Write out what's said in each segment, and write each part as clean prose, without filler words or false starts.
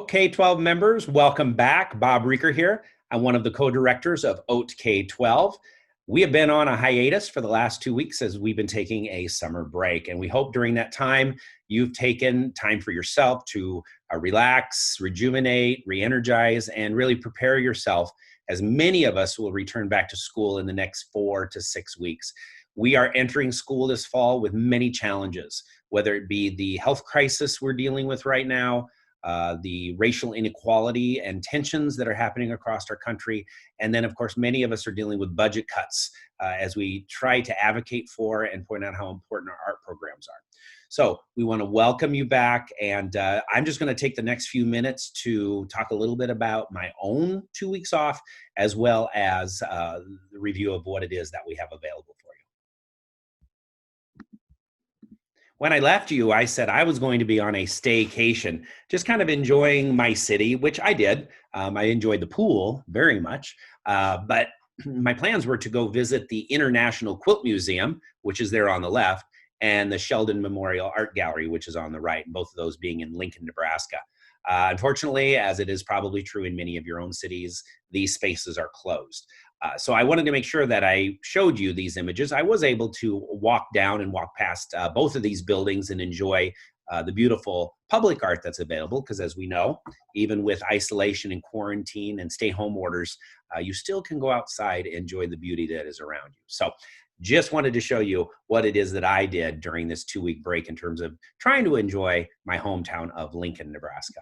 OATK12 members, welcome back. Bob Reeker here. I'm one of the co-directors of OATK12. We have been on a hiatus for the last 2 weeks as we've been taking a summer break, and we hope during that time you've taken time for yourself to relax, rejuvenate, re-energize, and really prepare yourself, as many of us will return back to school in the next 4 to 6 weeks. We are entering school this fall with many challenges, whether it be the health crisis we're dealing with right now, the racial inequality and tensions that are happening across our country. And then, of course, many of us are dealing with budget cuts as we try to advocate for and point out how important our art programs are. So we want to welcome you back. And I'm just going to take the next few minutes to talk a little bit about my own 2 weeks off, as well as the review of what it is that we have available for you. When I left you, I said I was going to be on a staycation, just kind of enjoying my city, which I did. I enjoyed the pool very much, but my plans were to go visit the International Quilt Museum, which is there on the left, and the Sheldon Memorial Art Gallery, which is on the right, both of those being in Lincoln, Nebraska. Unfortunately, as it is probably true in many of your own cities, these spaces are closed. So I wanted to make sure that I showed you these images. I was able to walk down and walk past both of these buildings and enjoy the beautiful public art that's available, because as we know, even with isolation and quarantine and stay-home orders, you still can go outside and enjoy the beauty that is around you. So just wanted to show you what it is that I did during this 2-week break in terms of trying to enjoy my hometown of Lincoln, Nebraska.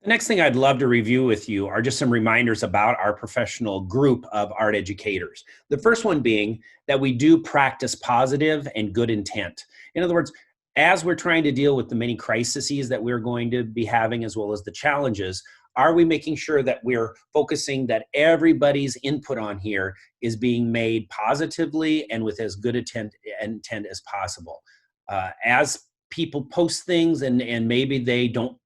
The next thing I'd love to review with you are just some reminders about our professional group of art educators. The first one being that we do practice positive and good intent. In other words, as we're trying to deal with the many crises that we're going to be having, as well as the challenges, are we making sure that we're focusing that everybody's input on here is being made positively and with as good intent as possible? As people post things and maybe they don't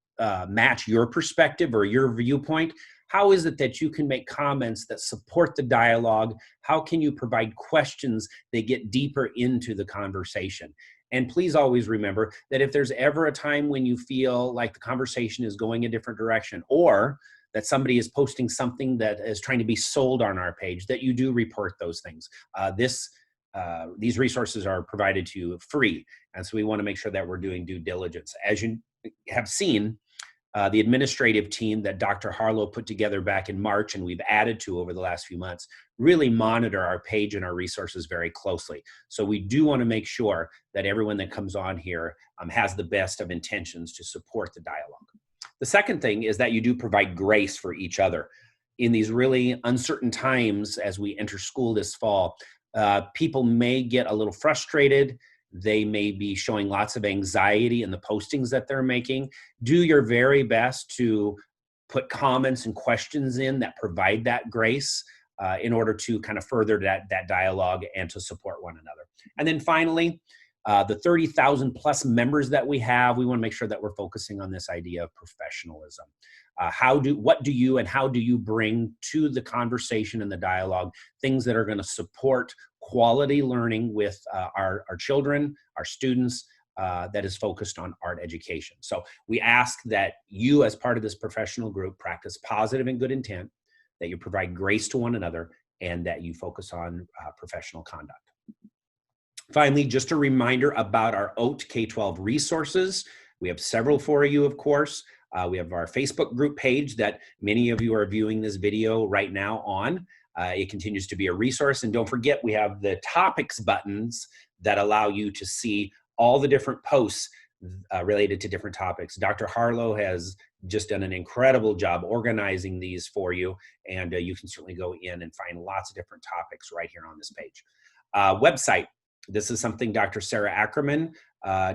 match your perspective or your viewpoint, how is it that you can make comments that support the dialogue? How can you provide questions that get deeper into the conversation? And please always remember that if there's ever a time when you feel like the conversation is going a different direction, or that somebody is posting something that is trying to be sold on our page, that you do report those things. These resources are provided to you free. And so we want to make sure that we're doing due diligence. As you have seen, the administrative team that Dr. Harlow put together back in March and we've added to over the last few months really monitor our page and our resources very closely. So we do want to make sure that everyone that comes on here has the best of intentions to support the dialogue. The second thing is that you do provide grace for each other. In these really uncertain times as we enter school this fall, people may get a little frustrated. They may be showing lots of anxiety in the postings that they're making. Do your very best to put comments and questions in that provide that grace in order to kind of further that dialogue and to support one another. And then finally, the 30,000 plus members that we have, we want to make sure that we're focusing on this idea of professionalism. What do you and how do you bring to the conversation and the dialogue things that are going to support quality learning with our children, our students, that is focused on art education. So we ask that you, as part of this professional group, practice positive and good intent, that you provide grace to one another, and that you focus on professional conduct. Finally, just a reminder about our OATK12 resources. We have several for you, of course. We have our Facebook group page that many of you are viewing this video right now on. It continues to be a resource. And don't forget, we have the topics buttons that allow you to see all the different posts related to different topics. Dr. Harlow has just done an incredible job organizing these for you. And you can certainly go in and find lots of different topics right here on this page. Website. This is something Dr. Sarah Ackerman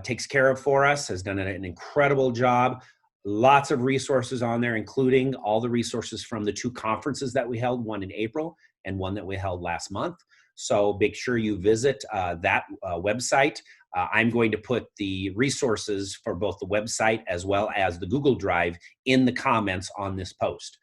takes care of for us, has done an incredible job. Lots of resources on there, including all the resources from the 2 conferences that we held, one in April and one that we held last month. So make sure you visit that website. I'm going to put the resources for both the website as well as the Google Drive in the comments on this post.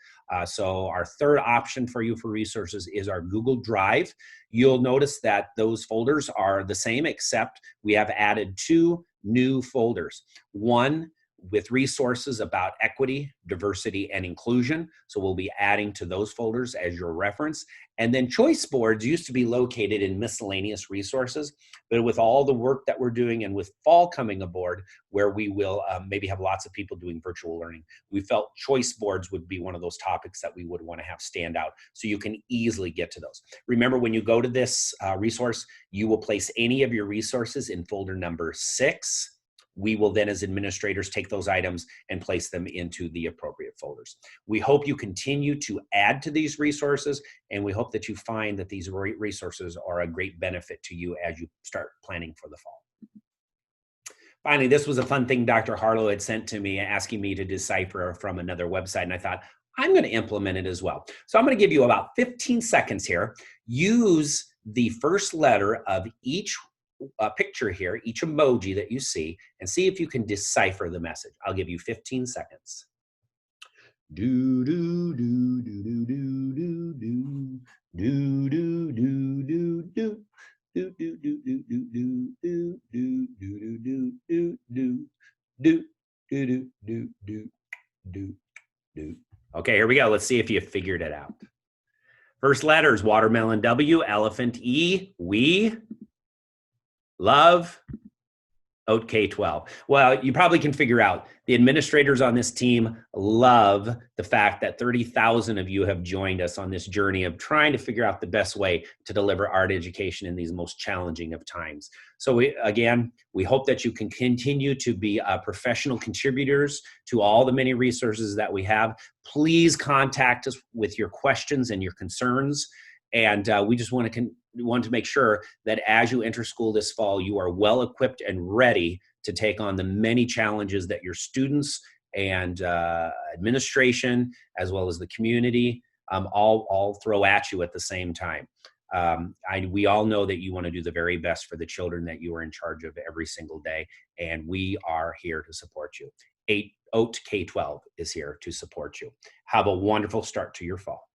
So our third option for you for resources is our Google Drive. You'll notice that those folders are the same, except we have added 2 new folders. One with resources about equity, diversity, and inclusion. So we'll be adding to those folders as your reference. And then choice boards used to be located in miscellaneous resources, but with all the work that we're doing and with fall coming aboard, where we will maybe have lots of people doing virtual learning, we felt choice boards would be one of those topics that we would want to have stand out so you can easily get to those. Remember, when you go to this resource, you will place any of your resources in folder number 6. We will then, as administrators, take those items and place them into the appropriate folders. We hope you continue to add to these resources, and we hope that you find that these resources are a great benefit to you as you start planning for the fall. Finally, this was a fun thing Dr. Harlow had sent to me asking me to decipher from another website, and I thought, I'm going to implement it as well. So I'm going to give you about 15 seconds here. Use the first letter of each picture here, each emoji that you see, and see if you can decipher the message. I'll give you 15 seconds. Do do do do do do do do do do do do do. Do do do do do do do do do do do do do do do do do do. Okay, here we go. Let's see if you figured it out. First letters: watermelon W, elephant E, we, love, OATK12. Well, you probably can figure out the administrators on this team love the fact that 30,000 of you have joined us on this journey of trying to figure out the best way to deliver art education in these most challenging of times. So we hope that you can continue to be professional contributors to all the many resources that we have. Please contact us with your questions and your concerns. And we just want to make sure that as you enter school this fall, you are well equipped and ready to take on the many challenges that your students and administration, as well as the community, all throw at you at the same time. We all know that you want to do the very best for the children that you are in charge of every single day, and we are here to support you. OATK12 is here to support you. Have a wonderful start to your fall.